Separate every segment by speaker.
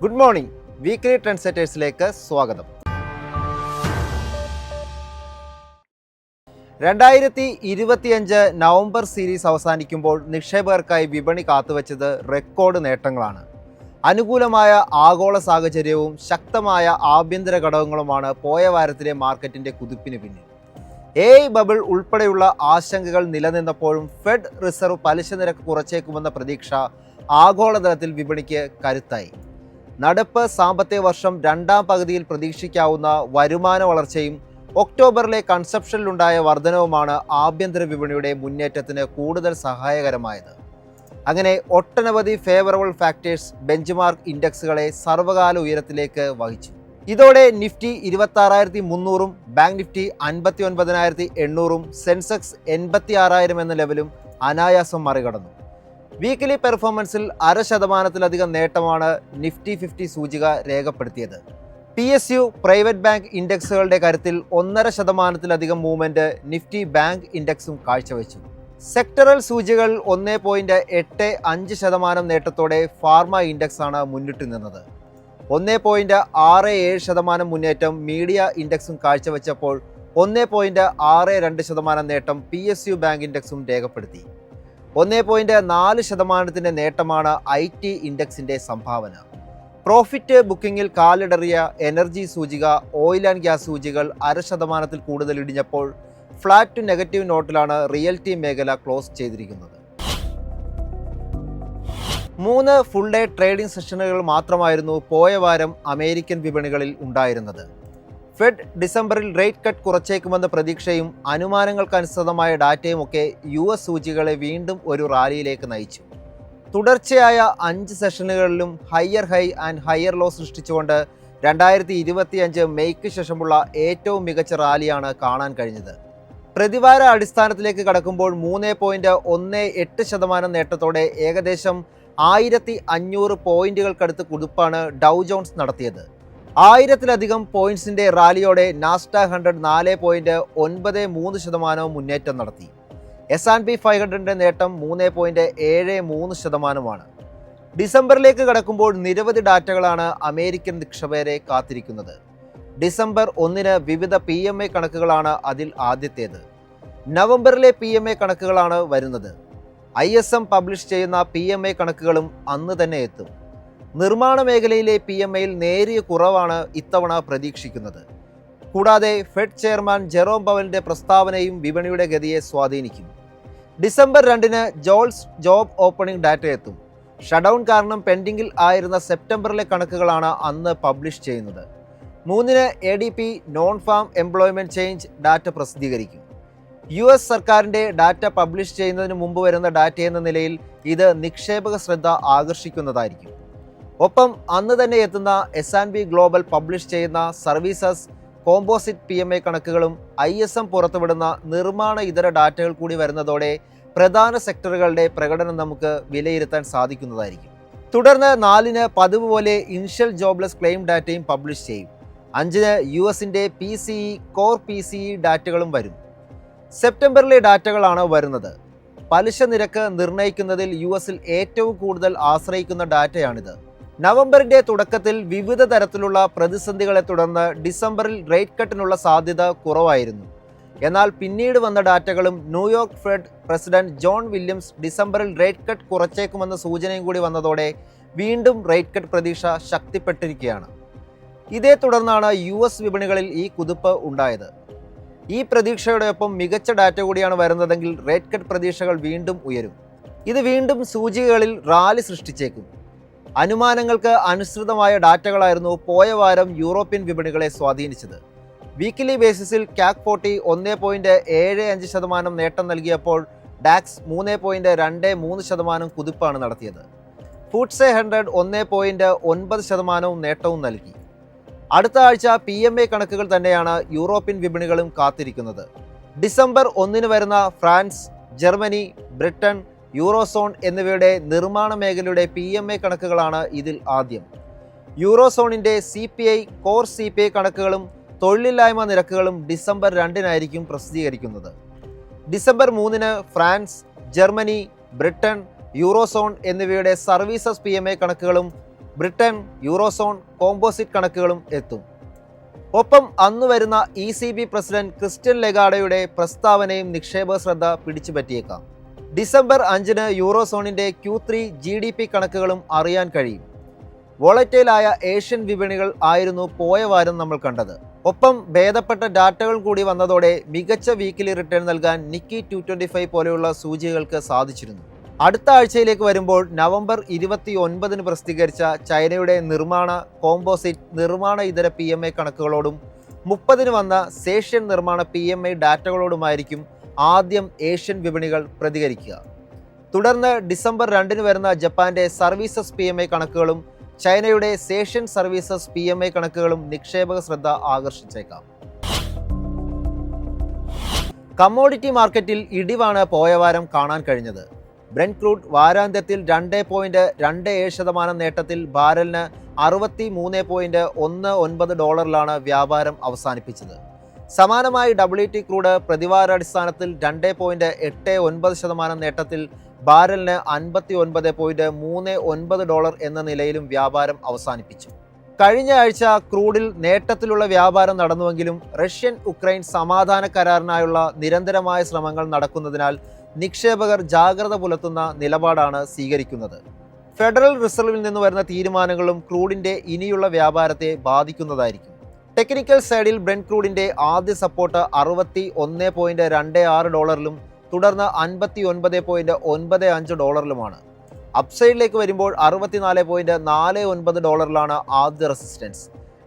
Speaker 1: Good morning. Weekly trend സെറ്റേഴ്സിലേക്ക് സ്വാഗതം. 2025 November series അവസാനിക്കുമ്പോൾ നിക്ഷേപകർക്കായി വിപണി കാത്തുവച്ചത് റെക്കോർഡ് നേട്ടങ്ങളാണ്. അനുകൂലമായ ആഗോള സാഹചര്യവും ശക്തമായ ആഭ്യന്തര ഘടകങ്ങളുമാണ് പോയ വാരത്തിലെ മാർക്കറ്റിന്റെ കുതിപ്പിന് പിന്നിൽ. ബബിൾ ഉൾപ്പെടെയുള്ള ആശങ്കകൾ നിലനിന്നപ്പോഴും ഫെഡ് റിസർവ് പലിശ നിരക്ക് കുറച്ചേക്കുമെന്ന പ്രതീക്ഷ ആഗോളതലത്തിൽ വിപണിക്ക് കരുത്തായി. നടപ്പ് സാമ്പത്തിക വർഷം രണ്ടാം പകുതിയിൽ പ്രതീക്ഷിക്കാവുന്ന വരുമാന വളർച്ചയും ഒക്ടോബറിലെ കൺസപ്ഷനിലുണ്ടായ വർധനവുമാണ് ആഭ്യന്തര വിപണിയുടെ മുന്നേറ്റത്തിന് കൂടുതൽ സഹായകരമായത്. അങ്ങനെ ഒട്ടനവധി ഫേവറബിൾ ഫാക്ടേഴ്സ് ബെഞ്ച്മാർക്ക് ഇൻഡെക്സുകളെ സർവകാല ഉയരത്തിലേക്ക് വഹിച്ചു. ഇതോടെ നിഫ്റ്റി 26,300-ഉം ബാങ്ക് നിഫ്റ്റി 59,800-ഉം സെൻസെക്സ് 86,000 എന്ന ലെവലും അനായാസം മറികടന്നു. വീക്കിലി പെർഫോമൻസിൽ 0.5% നേട്ടമാണ് നിഫ്റ്റി 50 സൂചിക രേഖപ്പെടുത്തിയത്. PSU പ്രൈവറ്റ് ബാങ്ക് ഇൻഡെക്സുകളുടെ കാര്യത്തിൽ 1.5% മൂവ്മെന്റ് നിഫ്റ്റി ബാങ്ക് ഇൻഡെക്സും കാഴ്ചവെച്ചു. സെക്ടറൽ സൂചികൾ 1.85% നേട്ടത്തോടെ ഫാർമ ഇൻഡെക്സ് ആണ് മുന്നിട്ട് നിന്നത്. 1.67% മുന്നേറ്റം മീഡിയ ഇൻഡെക്സും കാഴ്ചവെച്ചപ്പോൾ 1.62% നേട്ടം PSU ബാങ്ക് ഇൻഡെക്സും രേഖപ്പെടുത്തി. 1.4% നേട്ടമാണ് IT ഇൻഡെക്സിന്റെ സംഭാവന. പ്രോഫിറ്റ് ബുക്കിംഗിൽ കാലിടറിയ എനർജി സൂചിക, ഓയിൽ ആൻഡ് ഗ്യാസ് സൂചികൾ 0.5% കൂടുതൽ ഇടിഞ്ഞപ്പോൾ ഫ്ലാറ്റ് ടു നെഗറ്റീവ് നോട്ടിലാണ് റിയൽറ്റി മേഖല ക്ലോസ് ചെയ്തിരിക്കുന്നത്. 3 ഫുൾ ഡേ ട്രേഡിംഗ് സെഷനുകൾ മാത്രമായിരുന്നു പോയ വാരം അമേരിക്കൻ വിപണികളിൽ ഉണ്ടായിരുന്നത്. ഫെഡ് ഡിസംബറിൽ റേറ്റ് കട്ട് കുറച്ചേക്കുമെന്ന പ്രതീക്ഷയും അനുമാനങ്ങൾക്കനുസൃതമായ ഡാറ്റയും ഒക്കെ US സൂചികളെ വീണ്ടും ഒരു റാലിയിലേക്ക് നയിച്ചു. തുടർച്ചയായ 5 സെഷനുകളിലും higher high and higher low സൃഷ്ടിച്ചുകൊണ്ട് 2025 മെയ്ക്ക് ശേഷമുള്ള ഏറ്റവും മികച്ച റാലിയാണ് കാണാൻ കഴിഞ്ഞത്. പ്രതിവാര അടിസ്ഥാനത്തിലേക്ക് കടക്കുമ്പോൾ 3.18% നേട്ടത്തോടെ ഏകദേശം 1,500 പോയിന്റുകൾക്കടുത്ത് കുതിപ്പാണ് ഡൗ ജോൺസ് നടത്തിയത്. 1000-ലധികം പോയിന്റ്സിന്റെ റാലിയോടെ നാസ്ഡാക്ക് 100 4.93% മുന്നേറ്റം നടത്തി. S&P 500 നേട്ടം 3.73%. ഡിസംബറിലേക്ക് കടക്കുമ്പോൾ നിരവധി ഡാറ്റകളാണ് അമേരിക്കൻ നിക്ഷേപകരെ കാത്തിരിക്കുന്നത്. ഡിസംബർ 1 വിവിധ PMI കണക്കുകളാണ് അതിൽ ആദ്യത്തേത്. നവംബറിലെ PMI കണക്കുകളാണ് വരുന്നത്. ISM പബ്ലിഷ് ചെയ്യുന്ന PMI കണക്കുകളും അന്ന് തന്നെ എത്തും. നിർമ്മാണ മേഖലയിലെ PMIയിൽ നേരിയ കുറവാണ് ഇത്തവണ പ്രതീക്ഷിക്കുന്നത്. കൂടാതെ ഫെഡ് ചെയർമാൻ ജെറോം പവലിന്റെ പ്രസ്താവനയും വിപണിയുടെ ഗതിയെ സ്വാധീനിക്കും. ഡിസംബർ 2 ജോൾസ് ജോബ് ഓപ്പണിംഗ് ഡാറ്റ എത്തും. ഷട്ട്ഡൗൺ കാരണം പെൻഡിങ്ങിൽ ആയിരുന്ന സെപ്റ്റംബറിലെ കണക്കുകളാണ് അന്ന് പബ്ലിഷ് ചെയ്യുന്നത്. 3 ADP non farm employment change data പ്രസിദ്ധീകരിക്കും. US സർക്കാരിൻ്റെ ഡാറ്റ പബ്ലിഷ് ചെയ്യുന്നതിന് മുമ്പ് വരുന്ന ഡാറ്റ എന്ന നിലയിൽ ഇത് നിക്ഷേപക ശ്രദ്ധ ആകർഷിക്കുന്നതായിരിക്കും. ഒപ്പം അന്ന് തന്നെ എത്തുന്ന S&P ഗ്ലോബൽ പബ്ലിഷ് ചെയ്യുന്ന സർവീസസ് കോമ്പോസിറ്റ് PMI കണക്കുകളും ISM പുറത്തുവിടുന്ന നിർമ്മാണ ഇതര ഡാറ്റകൾ കൂടി വരുന്നതോടെ പ്രധാന സെക്ടറുകളുടെ പ്രകടനം നമുക്ക് വിലയിരുത്താൻ സാധിക്കുന്നതായിരിക്കും. തുടർന്ന് 4 പതിവ് പോലെ ഇനിഷ്യൽ ജോബ്ലെസ് ക്ലെയിം ഡാറ്റയും പബ്ലിഷ് ചെയ്യും. 5 USന്റെ PCE കോർ PCE ഡാറ്റകളും വരും. സെപ്റ്റംബറിലെ ഡാറ്റകളാണ് വരുന്നത്. പലിശ നിരക്ക് നിർണ്ണയിക്കുന്നതിൽ USൽ ഏറ്റവും കൂടുതൽ ആശ്രയിക്കുന്ന ഡാറ്റയാണിത്. നവംബറിന്റെ തുടക്കത്തിൽ വിവിധ തരത്തിലുള്ള പ്രതിസന്ധികളെ തുടർന്ന് ഡിസംബറിൽ റേറ്റ് കട്ടിനുള്ള സാധ്യത കുറവായിരുന്നു. എന്നാൽ പിന്നീട് വന്ന ഡാറ്റകളും New York Fed president John Williams ഡിസംബറിൽ റേറ്റ് കട്ട് കുറച്ചേക്കുമെന്ന സൂചനയും കൂടി വന്നതോടെ വീണ്ടും റേറ്റ് കട്ട് പ്രതീക്ഷ ശക്തിപ്പെട്ടിരിക്കുകയാണ്. ഇതേ തുടർന്നാണ് US വിപണികളിൽ ഈ കുതിപ്പ് ഉണ്ടായത്. ഈ പ്രതീക്ഷയോടൊപ്പം മികച്ച ഡാറ്റ കൂടിയാണ് വരുന്നതെങ്കിൽ റേറ്റ് കട്ട് പ്രതീക്ഷകൾ വീണ്ടും ഉയരും. ഇത് വീണ്ടും സൂചികകളിൽ റാലി സൃഷ്ടിച്ചേക്കും. അനുമാനങ്ങൾക്ക് അനുസൃതമായ ഡാറ്റകളായിരുന്നു പോയ വാരം യൂറോപ്യൻ വിപണികളെ സ്വാധീനിച്ചത്. വീക്കിലി ബേസിസിൽ CAC 40 1.75% നേട്ടം നൽകിയപ്പോൾ ഡാക്സ് 3.23% കുതിപ്പാണ് നടത്തിയത്. ഫുട്സെ 100 1.9% നേട്ടവും നൽകി. അടുത്ത ആഴ്ച PMI കണക്കുകൾ തന്നെയാണ് യൂറോപ്യൻ വിപണികളും കാത്തിരിക്കുന്നത്. ഡിസംബർ 1 വരുന്ന ഫ്രാൻസ്, ജർമ്മനി, ബ്രിട്ടൻ, യൂറോസോൺ എന്നിവയുടെ നിർമ്മാണ മേഖലയുടെ PMI കണക്കുകളാണ് ഇതിൽ ആദ്യം. യൂറോസോണിന്റെ CPI കോർ CPI കണക്കുകളും തൊഴിലില്ലായ്മ നിരക്കുകളും ഡിസംബർ 2 പ്രസിദ്ധീകരിക്കുന്നത്. December 3 France, Germany, Britain, eurozone എന്നിവയുടെ സർവീസസ് PMI കണക്കുകളും ബ്രിട്ടൻ, യൂറോസോൺ, കോമ്പോസിറ്റ് കണക്കുകളും എത്തും. ഒപ്പം അന്ന് വരുന്ന ECB പ്രസിഡന്റ് ക്രിസ്റ്റ്യൻ ലെഗാർഡയുടെ പ്രസ്താവനയും നിക്ഷേപക ശ്രദ്ധ പിടിച്ചുപറ്റിയേക്കാം. ഡിസംബർ 5-ന് യൂറോസോണിന്റെ Q3 GDP കണക്കുകളും അറിയാൻ കഴിയും. വോളറ്റൈലായ ഏഷ്യൻ വിപണികൾ ആയിരുന്നു പോയ വാരം നമ്മൾ കണ്ടത്. ഒപ്പം ഭേദപ്പെട്ട ഡാറ്റകൾ കൂടി വന്നതോടെ മികച്ച വീക്കിലി റിട്ടേൺ നൽകാൻ നിക്കി 225 പോലെയുള്ള സൂചികകൾക്ക് സാധിച്ചിരുന്നു. അടുത്ത ആഴ്ചയിലേക്ക് വരുമ്പോൾ നവംബർ 29-ന് പ്രസിദ്ധീകരിച്ച ചൈനയുടെ നിർമ്മാണ, കോമ്പോസിറ്റ്, നിർമ്മാണ ഇതര PMI കണക്കുകളോടും 30-ന് വന്ന സേഷ്യൻ നിർമ്മാണ PMI ഡാറ്റകളോടുമായിരിക്കും ആദ്യം ഏഷ്യൻ വിപണികൾ പ്രതികരിക്കുക. തുടർന്ന് ഡിസംബർ 2-ന് വരുന്ന ജപ്പാന്റെ സർവീസസ് PMI കണക്കുകളും ചൈനയുടെ സേഷ്യൻ സർവീസസ് PMI കണക്കുകളും നിക്ഷേപക ശ്രദ്ധ ആകർഷിച്ചേക്കാം. കമ്മോഡിറ്റി മാർക്കറ്റിൽ ഇടിവാണ് പോയ വാരം കാണാൻ കഴിഞ്ഞത്. ബ്രെന്റ് ക്രൂഡ് വാരാന്ത്യത്തിൽ 2.27% നേട്ടത്തിൽ ബാരലിന് $63.19 വ്യാപാരം അവസാനിപ്പിച്ചത്. സമാനമായി WT ക്രൂഡ് പ്രതിവാരാടിസ്ഥാനത്തിൽ 2.89% നേട്ടത്തിൽ ബാരലിന് $59.39 എന്ന നിലയിലും വ്യാപാരം അവസാനിപ്പിച്ചു. കഴിഞ്ഞ ആഴ്ച ക്രൂഡിൽ നേട്ടത്തിലുള്ള വ്യാപാരം നടന്നുവെങ്കിലും റഷ്യൻ ഉക്രൈൻ സമാധാന കരാറിനായുള്ള നിരന്തരമായ ശ്രമങ്ങൾ നടക്കുന്നതിനാൽ നിക്ഷേപകർ ജാഗ്രത പുലർത്തുന്ന നിലപാടാണ് സ്വീകരിക്കുന്നത്. ഫെഡറൽ റിസർവിൽ നിന്ന് വരുന്ന തീരുമാനങ്ങളും ക്രൂഡിന്റെ ഇനിയുള്ള വ്യാപാരത്തെ ബാധിക്കുന്നതായിരിക്കും. ടെക്നിക്കൽ സൈഡിൽ ബ്രെന്റ് ക്രൂഡിന്റെ ആദ്യ സപ്പോർട്ട് $60.26 തുടർന്ന് $59.95 അപ്സൈഡിലേക്ക് വരുമ്പോൾ $64.49 ആദ്യ റെസിസ്റ്റൻസ്.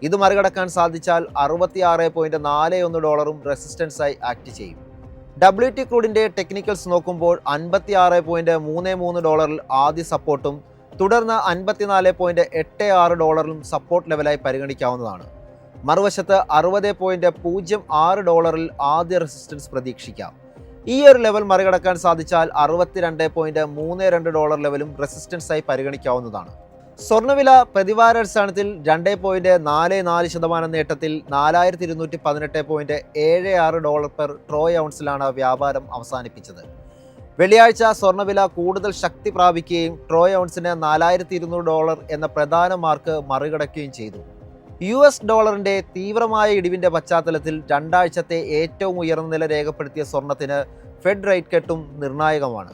Speaker 1: ഇത് മറികടക്കാൻ സാധിച്ചാൽ $66.41 റെസിസ്റ്റൻസായി ആക്ട് ചെയ്യും. WT ക്രൂഡിന്റെ ടെക്നിക്കൽസ് നോക്കുമ്പോൾ $56.33 ആദ്യ സപ്പോർട്ടും തുടർന്ന് $54.86 സപ്പോർട്ട് ലെവലായി പരിഗണിക്കാവുന്നതാണ്. മറുവശത്ത് $60.06 ആദ്യ റെസിസ്റ്റൻസ് പ്രതീക്ഷിക്കാം. ഈ ഒരു ലെവൽ മറികടക്കാൻ സാധിച്ചാൽ $62.32 ലെവലും റെസിസ്റ്റൻസായി പരിഗണിക്കാവുന്നതാണ്. സ്വർണ്ണവില പ്രതിവാരാടിസ്ഥാനത്തിൽ 2.44% നേട്ടത്തിൽ $4218.76 പെർ ട്രോയ് ഔൺസിലാണ് വ്യാപാരം അവസാനിപ്പിച്ചത്. വെള്ളിയാഴ്ച സ്വർണ്ണവില കൂടുതൽ ശക്തി പ്രാപിക്കുകയും ട്രോയ് ഔൺസിന് $4200 എന്ന പ്രധാന മാർക്ക് മറികടക്കുകയും ചെയ്തു. US ഡോളറിന്റെ തീവ്രമായ ഇടിവിന്റെ പശ്ചാത്തലത്തിൽ രണ്ടാഴ്ചത്തെ ഏറ്റവും ഉയർന്ന നില രേഖപ്പെടുത്തിയ സ്വർണത്തിന് ഫെഡ് റേറ്റ് കട്ടും നിർണായകമാണ്.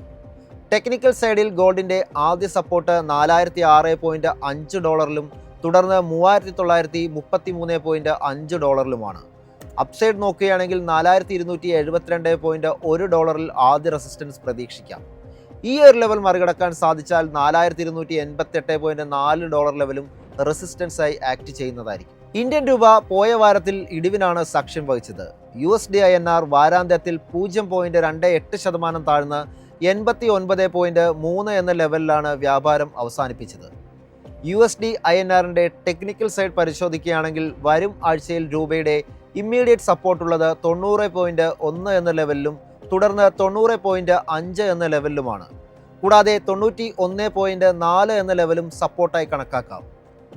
Speaker 1: ടെക്നിക്കൽ സൈഡിൽ ഗോൾഡിന്റെ ആദ്യ സപ്പോർട്ട് $406.5 തുടർന്ന് $3933.5 അപ്സൈഡ് നോക്കുകയാണെങ്കിൽ $4272.1 ആദ്യ റെസിസ്റ്റൻസ് പ്രതീക്ഷിക്കാം. ഈ ഒരു ലെവൽ മറികടക്കാൻ സാധിച്ചാൽ $4288.4 ലെവലും റെസിസ്റ്റൻസായി ആക്ട് ചെയ്യുന്നതായിരിക്കും. ഇന്ത്യൻ രൂപ പോയ വാരത്തിൽ ഇടിവിനാണ് സാക്ഷ്യം വഹിച്ചത്. USD INR വാരാന്ത്യത്തിൽ 0.28% താഴ്ന്ന് 89.3 എന്ന ലെവലിലാണ് വ്യാപാരം അവസാനിപ്പിച്ചത്. USD INRന്റെ ടെക്നിക്കൽ സൈഡ് പരിശോധിക്കുകയാണെങ്കിൽ വരും ആഴ്ചയിൽ രൂപയുടെ ഇമ്മീഡിയറ്റ് സപ്പോർട്ടുള്ളത് 90.1 എന്ന ലെവലിലും തുടർന്ന് 90.5 എന്ന ലെവലിലുമാണ്. കൂടാതെ 91.4 എന്ന ലെവലും സപ്പോർട്ടായി കണക്കാക്കാം.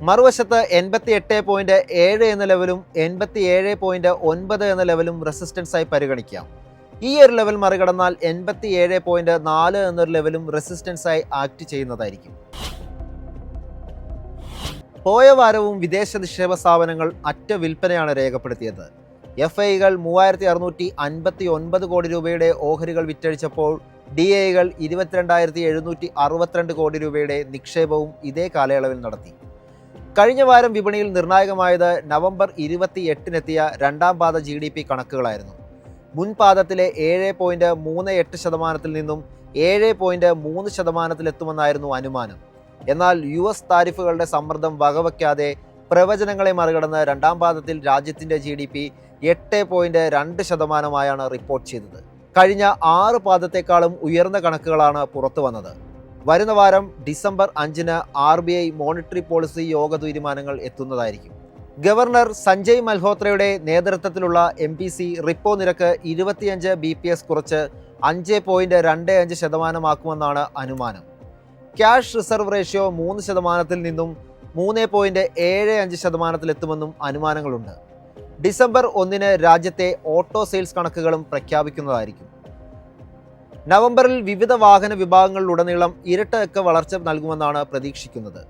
Speaker 1: മറുവശത്ത് 88.7 എന്ന ലെവലും 87.9 എന്ന ലെവലും റെസിസ്റ്റൻസായി പരിഗണിക്കാം. ഈ ഒരു ലെവൽ മറികടന്നാൽ 87.4 എന്നൊരു ലെവലും റെസിസ്റ്റൻസായി ആക്ട് ചെയ്യുന്നതായിരിക്കും. പോയ വാരവും വിദേശ നിക്ഷേപ സ്ഥാപനങ്ങൾ അറ്റ വിൽപ്പനയാണ് രേഖപ്പെടുത്തിയത്. FIകൾ 3659 കോടി രൂപയുടെ ഓഹരികൾ വിറ്റഴിച്ചപ്പോൾ DIകൾ 22,762 കോടി രൂപയുടെ നിക്ഷേപവും ഇതേ കാലയളവിൽ നടത്തി. കഴിഞ്ഞ വാരം വിപണിയിൽ നിർണായകമായത് നവംബർ 28-നെത്തിയ രണ്ടാം പാദ GDP കണക്കുകളായിരുന്നു. മുൻപാദത്തിലെ 7.38% നിന്നും 7.3% അനുമാനം. എന്നാൽ US താരിഫുകളുടെ സമ്മർദ്ദം വകവയ്ക്കാതെ പ്രവചനങ്ങളെ മറികടന്ന് രണ്ടാം പാദത്തിൽ രാജ്യത്തിന്റെ GDP 8.2% റിപ്പോർട്ട് ചെയ്തത്. കഴിഞ്ഞ 6 പാദത്തെക്കാളും ഉയർന്ന കണക്കുകളാണ് പുറത്തു വന്നത്. വരുന്ന വാരം ഡിസംബർ 5-ന് RBI മോണിറ്ററി പോളിസി യോഗ തീരുമാനങ്ങൾ എത്തുന്നതായിരിക്കും. ഗവർണർ സഞ്ജയ് മൽഹോത്രയുടെ നേതൃത്വത്തിലുള്ള MPC റിപ്പോ നിരക്ക് 25 BPS കുറച്ച് 5.25% അനുമാനം. ക്യാഷ് റിസർവ് റേഷ്യോ 3% നിന്നും 3.75% എത്തുമെന്നും അനുമാനങ്ങളുണ്ട്. ഡിസംബർ 1-ന് രാജ്യത്തെ ഓട്ടോ സെയിൽസ് കണക്കുകളും പ്രഖ്യാപിക്കുന്നതായിരിക്കും. നവംബറിൽ വിവിധ വാഹന വിഭാഗങ്ങളിലുടനീളം ഇരട്ട വളർച്ച നൽകുമെന്നാണ് പ്രതീക്ഷിക്കുന്നത്.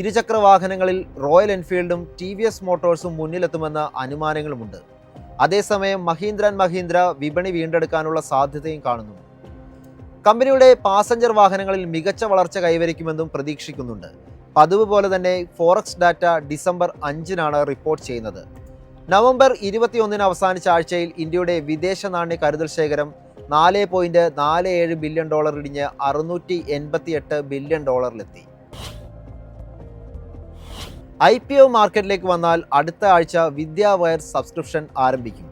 Speaker 1: ഇരുചക്ര വാഹനങ്ങളിൽ റോയൽ എൻഫീൽഡും TVS മോട്ടോഴ്സും മുന്നിലെത്തുമെന്ന അനുമാനങ്ങളുമുണ്ട്. അതേസമയം മഹീന്ദ്ര ആൻഡ് മഹീന്ദ്ര വിപണി വീണ്ടെടുക്കാനുള്ള സാധ്യതയും കാണുന്നു. കമ്പനിയുടെ പാസഞ്ചർ വാഹനങ്ങളിൽ മികച്ച വളർച്ച കൈവരിക്കുമെന്നും പ്രതീക്ഷിക്കുന്നുണ്ട്. പതിവ് പോലെ തന്നെ ഫോറക്സ് ഡാറ്റ ഡിസംബർ 5-നാണ് റിപ്പോർട്ട് ചെയ്യുന്നത്. നവംബർ 21-ന് അവസാനിച്ച ആഴ്ചയിൽ ഇന്ത്യയുടെ വിദേശ നാണ്യ കരുതൽ ശേഖരം $4.47 ബില്യൺ ഇടിഞ്ഞ് $688 ബില്യൺ IPO മാർക്കറ്റിലേക്ക് വന്നാൽ അടുത്ത ആഴ്ച വിദ്യാവയർ സബ്സ്ക്രിപ്ഷൻ ആരംഭിക്കും.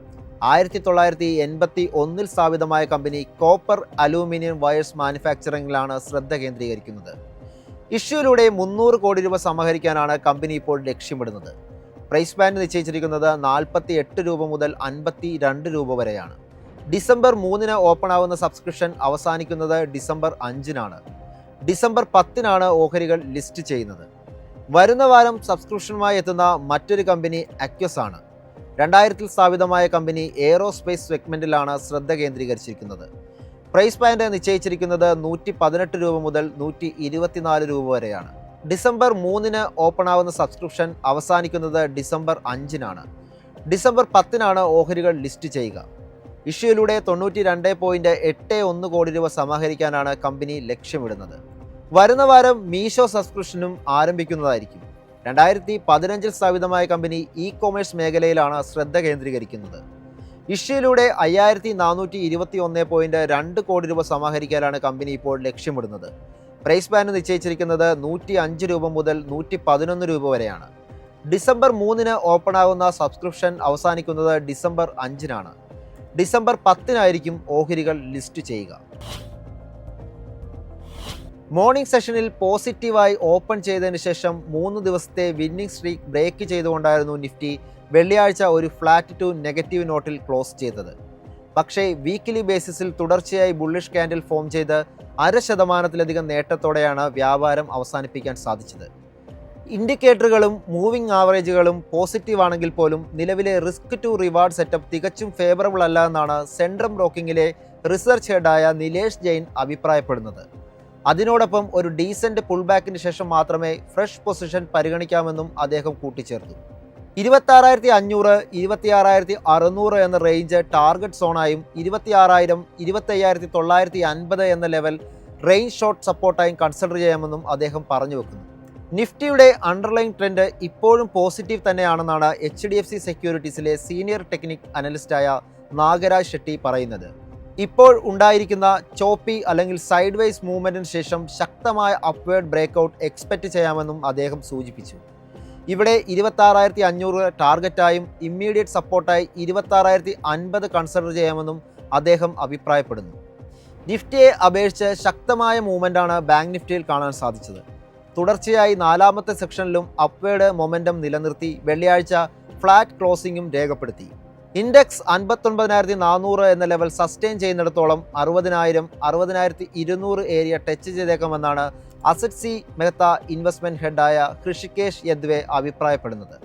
Speaker 1: 1981-ൽ സ്ഥാപിതമായ കമ്പനി കോപ്പർ അലൂമിനിയം വയേഴ്സ് മാനുഫാക്ചറിംഗിലാണ് ശ്രദ്ധ കേന്ദ്രീകരിക്കുന്നത്. ഇഷ്യൂയിലൂടെ 300 കോടി രൂപ സമാഹരിക്കാനാണ് കമ്പനി ഇപ്പോൾ ലക്ഷ്യമിടുന്നത്. പ്രൈസ് ബാൻഡ് നിശ്ചയിച്ചിരിക്കുന്നത് 48 രൂപ മുതൽ 52 രൂപ വരെയാണ്. ഡിസംബർ 3-ന് ഓപ്പൺ ആവുന്ന സബ്സ്ക്രിപ്ഷൻ അവസാനിക്കുന്നത് ഡിസംബർ 5-നാണ്. ഡിസംബർ 10-നാണ് ഓഹരികൾ ലിസ്റ്റ് ചെയ്യുന്നത്. വരുന്ന വാരം സബ്സ്ക്രിപ്ഷനുമായി എത്തുന്ന മറ്റൊരു കമ്പനി അക്വസ് ആണ്. 2000-ൽ സ്ഥാപിതമായ കമ്പനി എയ്റോസ്പേസ് സെഗ്മെന്റിലാണ് ശ്രദ്ധ കേന്ദ്രീകരിച്ചിരിക്കുന്നത്. പ്രൈസ് ബാൻഡ് നിശ്ചയിച്ചിരിക്കുന്നത് 118 രൂപ മുതൽ 124 രൂപ വരെയാണ്. ഡിസംബർ 3-ന് ഓപ്പൺ ആവുന്ന സബ്സ്ക്രിപ്ഷൻ അവസാനിക്കുന്നത് ഡിസംബർ 5-നാണ്. ഡിസംബർ 10-നാണ് ഓഹരികൾ ലിസ്റ്റ് ചെയ്യുക. ഇഷ്യൂയിലൂടെ 92.81 കോടി രൂപ സമാഹരിക്കാനാണ് കമ്പനി ലക്ഷ്യമിടുന്നത്. വരുന്ന വാരം മീഷോ സബ്സ്ക്രിപ്ഷനും ആരംഭിക്കുന്നതായിരിക്കും. 2015-ൽ സ്ഥാപിതമായ കമ്പനി ഇ-കൊമേഴ്സ് മേഖലയിലാണ് ശ്രദ്ധ കേന്ദ്രീകരിക്കുന്നത്. ഇഷ്യൂയിലൂടെ 5421.2 കോടി രൂപ സമാഹരിക്കാനാണ് കമ്പനി ഇപ്പോൾ ലക്ഷ്യമിടുന്നത്. പ്രൈസ് ബാൻഡ് നിശ്ചയിച്ചിരിക്കുന്നത് 105 രൂപ മുതൽ 111 രൂപ വരെയാണ്. ഡിസംബർ 3-ന് ഓപ്പൺ ആകുന്ന സബ്സ്ക്രിപ്ഷൻ അവസാനിക്കുന്നത് ഡിസംബർ 5-നാണ്. ഡിസംബർ 10-നായിരിക്കും ഓഹരികൾ ലിസ്റ്റ് ചെയ്യുക. മോർണിംഗ് സെഷനിൽ പോസിറ്റീവായി ഓപ്പൺ ചെയ്തതിന് ശേഷം 3 ദിവസത്തെ വിന്നിംഗ് സ്ട്രീക്ക് ബ്രേക്ക് ചെയ്തുകൊണ്ടായിരുന്നു നിഫ്റ്റി വെള്ളിയാഴ്ച ഒരു ഫ്ലാറ്റ് ടു നെഗറ്റീവ് നോട്ടിൽ ക്ലോസ് ചെയ്തത്. പക്ഷേ വീക്കിലി ബേസിസിൽ തുടർച്ചയായി ബുള്ളിഷ് ക്യാൻഡിൽ ഫോം ചെയ്ത് 0.5% നേട്ടത്തോടെയാണ് വ്യാപാരം അവസാനിപ്പിക്കാൻ സാധിച്ചത്. ഇൻഡിക്കേറ്ററുകളും മൂവിംഗ് ആവറേജുകളും പോസിറ്റീവ് ആണെങ്കിൽ പോലും നിലവിലെ റിസ്ക് ടു റിവാർഡ് സെറ്റപ്പ് തികച്ചും ഫേവറബിൾ അല്ല എന്നാണ് സെൻട്രം ബ്രോക്കിങ്ങിലെ റിസർച്ച് ഹെഡായ നിലേഷ് ജെയിൻ അഭിപ്രായപ്പെടുന്നത്. അതിനോടൊപ്പം ഒരു ഡീസന്റ് പുൾ ബാക്കിന് ശേഷം മാത്രമേ ഫ്രഷ് പൊസിഷൻ പരിഗണിക്കാമെന്നും അദ്ദേഹം കൂട്ടിച്ചേർത്തു. 26,500, 26,600 എന്ന റേഞ്ച് ടാർഗറ്റ് സോണായും 26,000, 25,950 എന്ന ലെവൽ റേഞ്ച് ഷോർട്ട് സപ്പോർട്ടായും കൺസിഡർ ചെയ്യാമെന്നും അദ്ദേഹം പറഞ്ഞു വെക്കുന്നു. നിഫ്റ്റിയുടെ അണ്ടർലൈൻ ട്രെൻഡ് ഇപ്പോഴും പോസിറ്റീവ് തന്നെയാണെന്നാണ് HDFC സെക്യൂരിറ്റീസിലെ സീനിയർ ടെക്നിക് അനലിസ്റ്റായ നാഗരാജ് ഷെട്ടി പറയുന്നത്. ഇപ്പോൾ ഉണ്ടായിരിക്കുന്ന ചോപ്പി അല്ലെങ്കിൽ സൈഡ് വൈസ് മൂവ്മെന്റിന് ശേഷം ശക്തമായ അപ്വേർഡ് ബ്രേക്ക്ഔട്ട് എക്സ്പെക്റ്റ് ചെയ്യാമെന്നും അദ്ദേഹം സൂചിപ്പിച്ചു. ഇവിടെ 26,500 ടാർഗറ്റായും ഇമ്മീഡിയറ്റ് സപ്പോർട്ടായി 26,050 കൺസിഡർ ചെയ്യാമെന്നും അദ്ദേഹം അഭിപ്രായപ്പെടുന്നു. നിഫ്റ്റിയെ അപേക്ഷിച്ച് ശക്തമായ മൂവ്മെന്റാണ് ബാങ്ക് നിഫ്റ്റിയിൽ കാണാൻ സാധിച്ചത്. തുടർച്ചയായി 4ാമത്തെ സെക്ഷനിലും അപ്വേർഡ് മൊമെന്റം നിലനിർത്തി വെള്ളിയാഴ്ച ഫ്ലാറ്റ് ക്ലോസിംഗും രേഖപ്പെടുത്തി. ഇൻഡെക്സ് 59,400 എന്ന ലെവൽ സസ്റ്റെയിൻ ചെയ്യുന്നിടത്തോളം 60,000, 60,200 ഏരിയ ടച്ച് ചെയ്തേക്കാമെന്നാണ് അസറ്റ് മെഹ്ത്ത ഇൻവെസ്റ്റ്മെന്റ് ഹെഡായ ഹൃഷികേഷ് യദ്വെ അഭിപ്രായപ്പെടുന്നത്.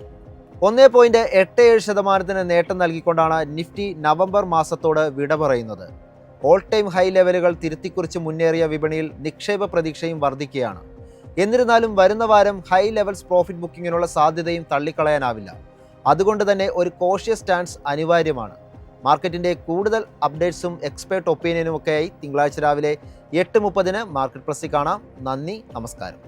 Speaker 1: 1.87% നേട്ടം നൽകിക്കൊണ്ടാണ് നിഫ്റ്റി നവംബർ മാസത്തോട് വിട പറയുന്നത്. ഓൾ ടൈം ഹൈ ലെവലുകൾ തിരുത്തിക്കുറിച്ച് മുന്നേറിയ വിപണിയിൽ നിക്ഷേപ പ്രതീക്ഷയും വർദ്ധിക്കുകയാണ്. എന്നിരുന്നാലും വരുന്ന വാരം ഹൈ ലെവൽസ് പ്രോഫിറ്റ് ബുക്കിങ്ങിനുള്ള സാധ്യതയും തള്ളിക്കളയാനാവില്ല. അതുകൊണ്ട് തന്നെ ഒരു കോഷ്യസ് സ്റ്റാൻസ് അനിവാര്യമാണ്. മാർക്കറ്റിൻ്റെ കൂടുതൽ അപ്ഡേറ്റ്സും എക്സ്പേർട്ട് ഒപ്പീനിയനും ഒക്കെയായി തിങ്കളാഴ്ച രാവിലെ 8:30-ന് മാർക്കറ്റ് പ്ലസിൽ കാണാം. നന്ദി, നമസ്കാരം.